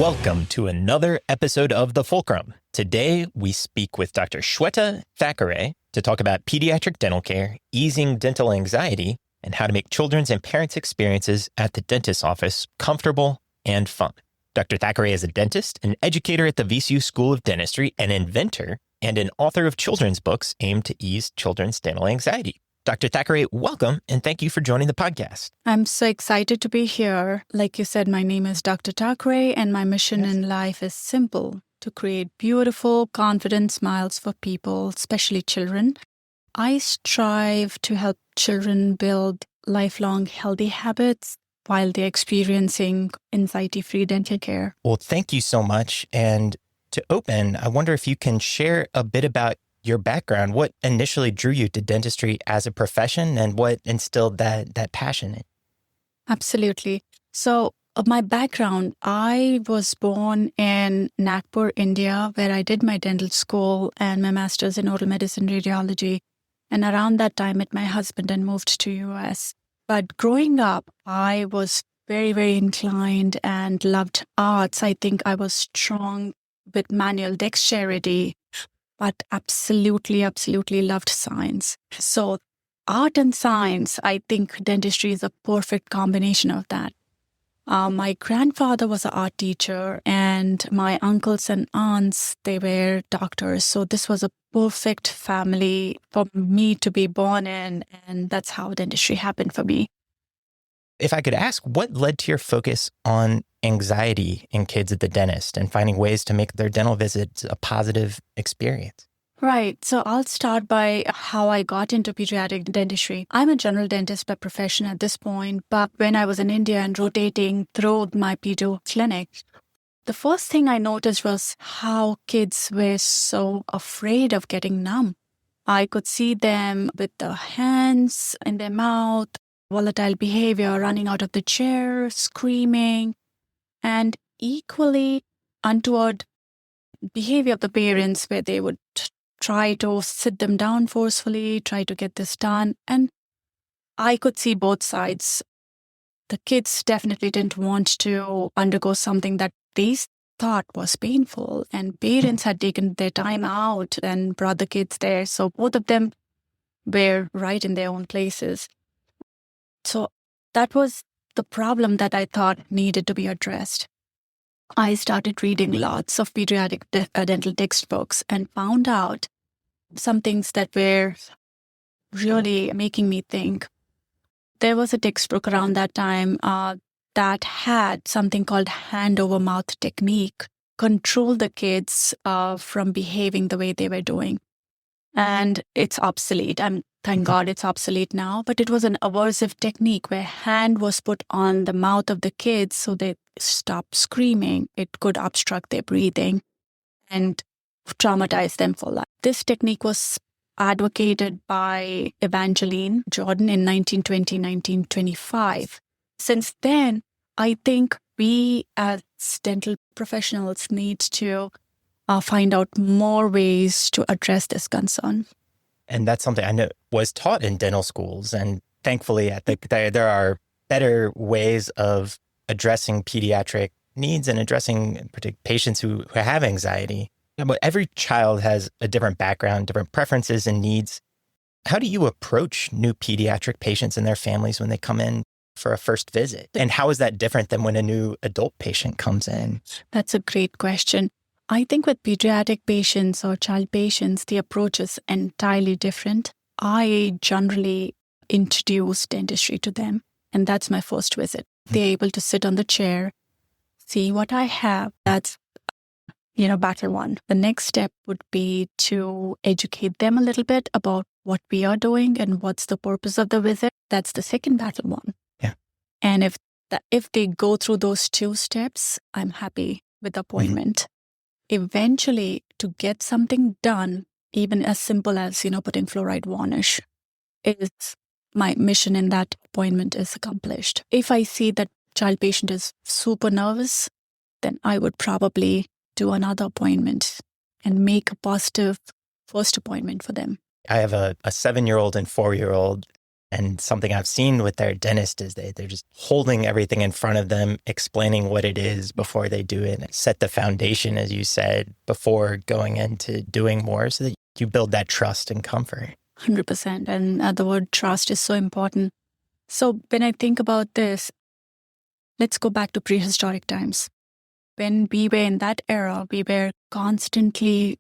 Welcome to another episode of The Fulcrum. Today, we speak with Dr. Shweta Thackeray to talk about pediatric dental care, easing dental anxiety, and how to make children's and parents' experiences at the dentist's office comfortable and fun. Dr. Thackeray is a dentist, an educator at the VCU School of Dentistry, an inventor, and an author of children's books aimed to ease children's dental anxiety. Dr. Thackeray, welcome, and thank you for joining the podcast. I'm so excited to be here. Like you said, my name is Dr. Thackeray, and my mission in life is simple: to create beautiful, confident smiles for people, especially children. I strive to help children build lifelong healthy habits while they're experiencing anxiety-free dental care. Well, thank you so much. And to open, I wonder if you can share a bit about your background. What initially drew you to dentistry as a profession, and what instilled that passion in? Absolutely. So my background, I was born in Nagpur, India, where I did my dental school and my master's in oral medicine radiology. And around that time, met my husband and moved to US. But growing up, I was very, very inclined and loved arts. I think I was strong with manual dexterity, but absolutely loved science. So art and science, I think dentistry is a perfect combination of that. My grandfather was an art teacher, and my uncles and aunts, they were doctors. So this was a perfect family for me to be born in, and that's how dentistry happened for me. If I could ask, what led to your focus on anxiety in kids at the dentist and finding ways to make their dental visits a positive experience? Right. So I'll start by how I got into pediatric dentistry. I'm a general dentist by profession at this point, but when I was in India and rotating through my pedio clinic, the first thing I noticed was how kids were so afraid of getting numb. I could see them with the hands in their mouth, volatile behavior, running out of the chair, screaming, and equally untoward behavior of the parents where they would try to sit them down forcefully, try to get this done. And I could see both sides. The kids definitely didn't want to undergo something that they thought was painful, and parents had taken their time out and brought the kids there. So both of them were right in their own places. So that was the problem that I thought needed to be addressed. I started reading lots of pediatric dental textbooks and found out some things that were really making me think. There was a textbook around that time that had something called hand-over-mouth technique, control the kids from behaving the way they were doing. And it's obsolete. Thank God it's obsolete now, but it was an aversive technique where hand was put on the mouth of the kids so they stopped screaming. It could obstruct their breathing and traumatize them for life. This technique was advocated by Evangeline Jordan in 1920-1925. Since then, I think we as dental professionals need to find out more ways to address this concern. And that's something I know was taught in dental schools. And thankfully, I think there are better ways of addressing pediatric needs and addressing patients who have anxiety. But every child has a different background, different preferences and needs. How do you approach new pediatric patients and their families when they come in for a first visit? And how is that different than when a new adult patient comes in? That's a great question. I think with pediatric patients or child patients, the approach is entirely different. I generally introduce dentistry to them, and that's my first visit. They're able to sit on the chair, see what I have. That's, battle one. The next step would be to educate them a little bit about what we are doing and what's the purpose of the visit. That's the second battle one. Yeah. And if they go through those two steps, I'm happy with the appointment. Eventually, to get something done, even as simple as, putting fluoride varnish, is my mission in that appointment is accomplished. If I see that child patient is super nervous, then I would probably do another appointment and make a positive first appointment for them. I have a 7-year-old and 4-year-old. And something I've seen with their dentist is they're just holding everything in front of them, explaining what it is before they do it, and set the foundation, as you said, before going into doing more so that you build that trust and comfort. 100%. And the word trust is so important. So when I think about this, let's go back to prehistoric times. When we were in that era, we were constantly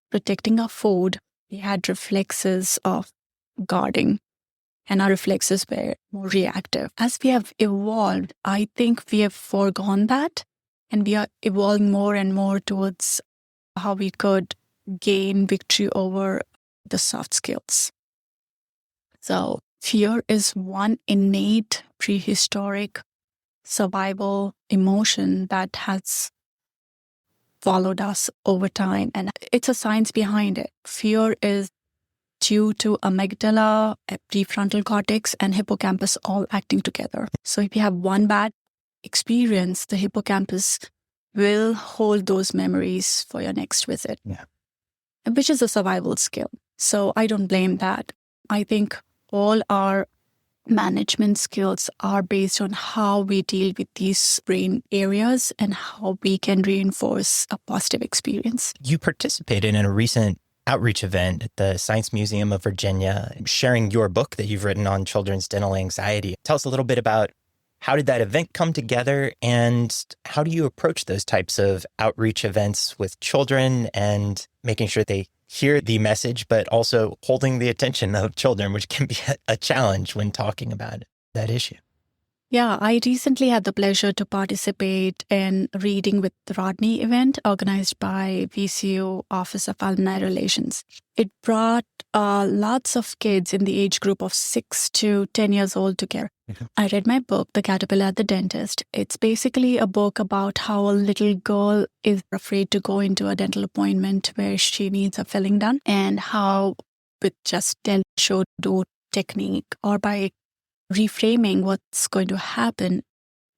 protecting our food. We had reflexes of guarding, and our reflexes were more reactive. As we have evolved, I think we have foregone that, and we are evolving more and more towards how we could gain victory over the soft skills. So fear is one innate prehistoric survival emotion that has followed us over time. And it's a science behind it. Fear is due to amygdala, prefrontal cortex, and hippocampus all acting together. So if you have one bad experience, the hippocampus will hold those memories for your next visit, which is a survival skill. So I don't blame that. I think all our management skills are based on how we deal with these brain areas and how we can reinforce a positive experience. You participated in a recent outreach event at the Science Museum of Virginia, sharing your book that you've written on children's dental anxiety. Tell us a little bit about how did that event come together and how do you approach those types of outreach events with children and making sure they hear the message, but also holding the attention of children, which can be a challenge when talking about that issue. Yeah, I recently had the pleasure to participate in Reading with Rodney event organized by VCU Office of Alumni Relations. It brought lots of kids in the age group of 6 to 10 years old together. I read my book, The Caterpillar at the Dentist. It's basically a book about how a little girl is afraid to go into a dental appointment where she needs a filling done, and how with just tell, show, do technique, or by reframing what's going to happen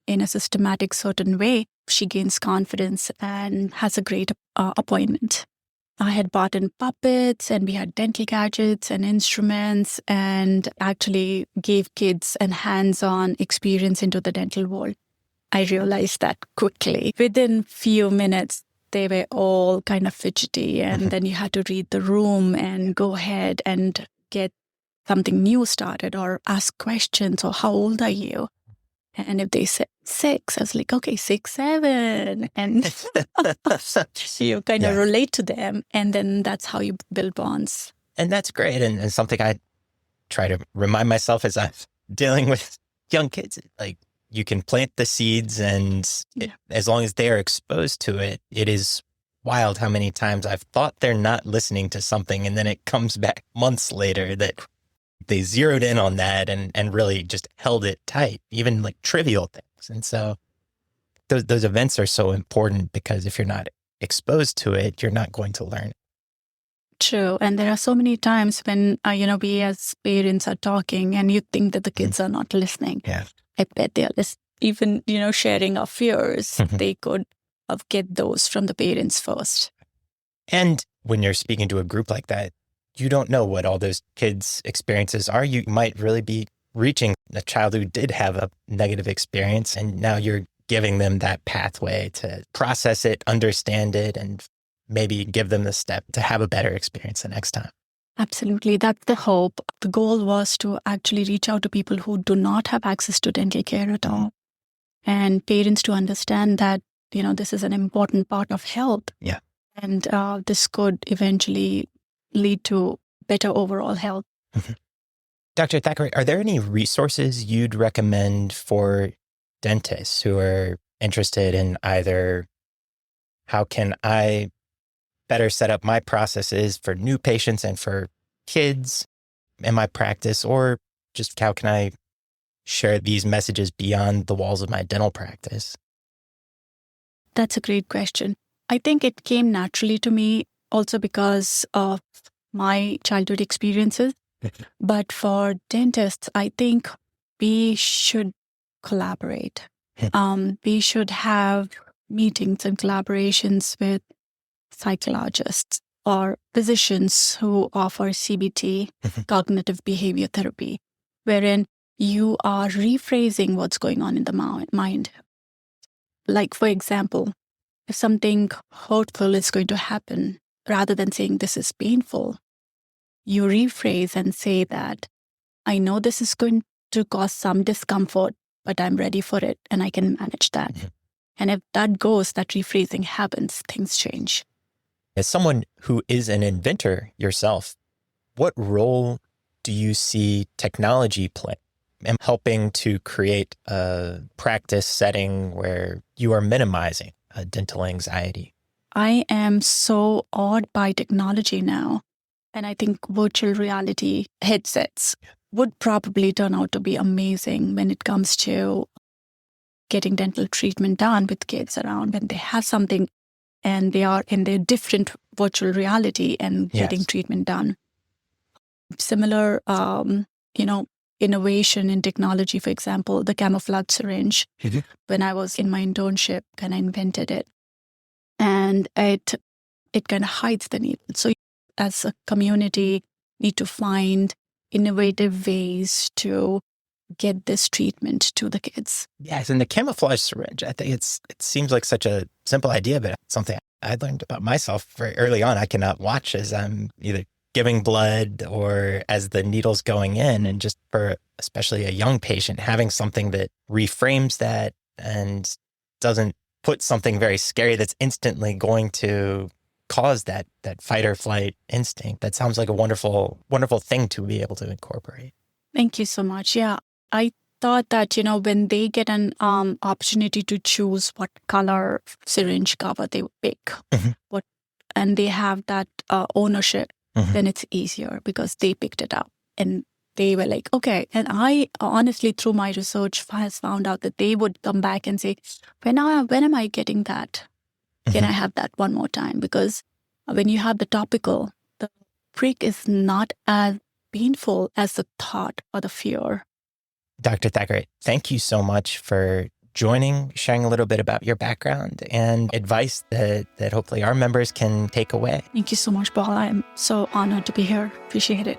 in a systematic certain way, she gains confidence and has a great appointment. I had bought in puppets and we had dental gadgets and instruments and actually gave kids an hands-on experience into the dental world. I realized that quickly. Within few minutes, they were all kind of fidgety, and then you had to read the room and go ahead and get something new started or ask questions, or how old are you? And if they said 6, I was like, okay, 6, 7. And you kind of relate to them. And then that's how you build bonds. And that's great. And something I try to remind myself as I'm dealing with young kids, like you can plant the seeds and as long as they are exposed to it, it is wild how many times I've thought they're not listening to something. And then it comes back months later that they zeroed in on that and really just held it tight, even like trivial things. And so those events are so important because if you're not exposed to it, you're not going to learn. True. And there are so many times when, we as parents are talking and you think that the kids are not listening. Yeah. I bet they're listening. Even, sharing our fears, they could get those from the parents first. And when you're speaking to a group like that, you don't know what all those kids' experiences are. You might really be reaching a child who did have a negative experience, and now you're giving them that pathway to process it, understand it, and maybe give them the step to have a better experience the next time. Absolutely. That's the hope. The goal was to actually reach out to people who do not have access to dental care at all, and parents to understand that, this is an important part of health. Yeah. And this could eventually lead to better overall health. Dr. Thackeray, are there any resources you'd recommend for dentists who are interested in either how can I better set up my processes for new patients and for kids in my practice, or just how can I share these messages beyond the walls of my dental practice? That's a great question. I think it came naturally to me also because of my childhood experiences. But for dentists, I think we should collaborate. We should have meetings and collaborations with psychologists or physicians who offer CBT, cognitive behavior therapy. wherein you are rephrasing what's going on in the mind. Like, for example, if something hurtful is going to happen, rather than saying this is painful, you rephrase and say that I know this is going to cause some discomfort, but I'm ready for it and I can manage that. Mhm. And if that rephrasing happens, things change. As someone who is an inventor yourself, what role do you see technology play in helping to create a practice setting where you are minimizing dental anxiety? I am so awed by technology now. And I think virtual reality headsets would probably turn out to be amazing when it comes to getting dental treatment done with kids around when they have something and they are in their different virtual reality and getting Yes. treatment done. Similar, innovation in technology, for example, the camouflage syringe. Mhm. When I was in my internship, kind of invented it. And it kind of hides the needle. So as a community, need to find innovative ways to get this treatment to the kids. Yes, and the camouflage syringe, I think it seems like such a simple idea, but it's something I learned about myself very early on. I cannot watch as I'm either giving blood or as the needle's going in. And just for especially a young patient, having something that reframes that and doesn't put something very scary that's instantly going to cause that fight or flight instinct. That sounds like a wonderful, wonderful thing to be able to incorporate. Thank you so much. Yeah, I thought that, when they get an opportunity to choose what color syringe cover they would pick, Mhm. and they have that ownership, Mhm. then it's easier because they picked it up and they were like, okay. And I honestly, through my research, has found out that they would come back and say, when am I getting that? Can I have that one more time? Because when you have the topical, the prick is not as painful as the thought or the fear. Dr. Thackeray, thank you so much for joining, sharing a little bit about your background and advice that hopefully our members can take away. Thank you so much, Paul. I'm so honored to be here. Appreciate it.